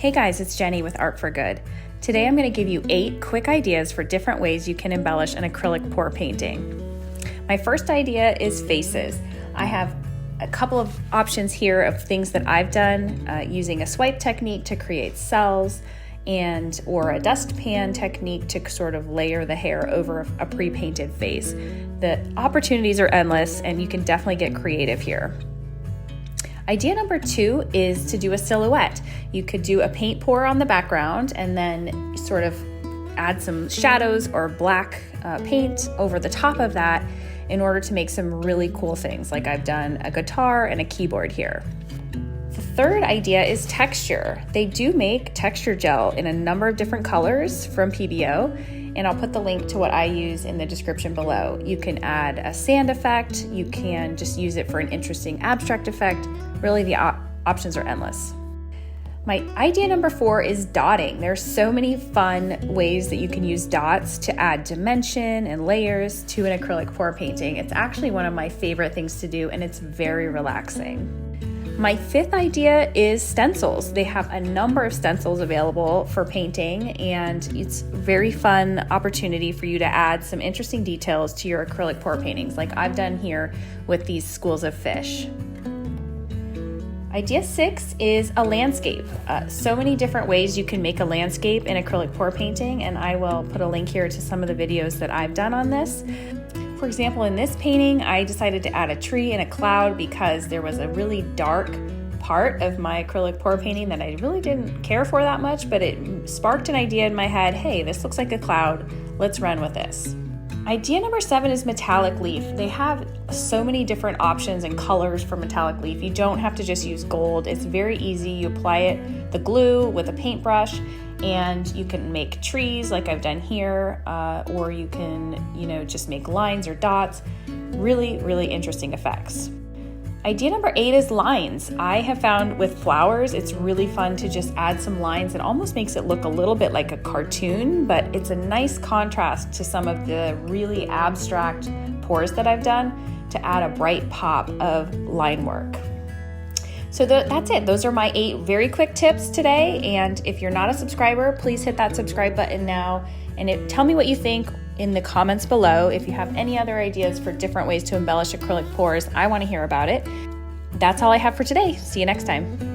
Hey guys, it's Jenny with Art for Good. Today I'm going to give you 8 quick ideas for different ways you can embellish an acrylic pour painting. My first idea is faces. I have a couple of options here of things that I've done using a swipe technique to create cells or a dustpan technique to sort of layer the hair over a pre-painted face. The opportunities are endless and you can definitely get creative here. Idea number 2 is to do a silhouette. You could do a paint pour on the background and then sort of add some shadows or black paint over the top of that in order to make some really cool things, like I've done a guitar and a keyboard here. The third idea is texture. They do make texture gel in a number of different colors from PBO, and I'll put the link to what I use in the description below. You can add a sand effect, you can just use it for an interesting abstract effect. Really, the options are endless. My idea number 4 is dotting. There's so many fun ways that you can use dots to add dimension and layers to an acrylic pour painting. It's actually one of my favorite things to do, and it's very relaxing. My 5th idea is stencils. They have a number of stencils available for painting, and it's a very fun opportunity for you to add some interesting details to your acrylic pour paintings, like I've done here with these schools of fish. Idea 6 is a landscape. So many different ways you can make a landscape in acrylic pour painting, and I will put a link here to some of the videos that I've done on this. For example, in this painting, I decided to add a tree and a cloud because there was a really dark part of my acrylic pour painting that I really didn't care for that much, but it sparked an idea in my head. Hey, this looks like a cloud. Let's run with this. Idea number 7 is metallic leaf. They have so many different options and colors for metallic leaf. You don't have to just use gold. It's very easy. You apply the glue with a paintbrush, and you can make trees like I've done here, or you can, just make lines or dots. Really, really interesting effects. Idea number 8 is lines. I have found with flowers, it's really fun to just add some lines. It almost makes it look a little bit like a cartoon, but it's a nice contrast to some of the really abstract pours that I've done to add a bright pop of line work. So that's it. Those are my 8 very quick tips today. And if you're not a subscriber, please hit that subscribe button now. And tell me what you think in the comments below. If you have any other ideas for different ways to embellish acrylic pours, I want to hear about it. That's all I have for today. See you next time.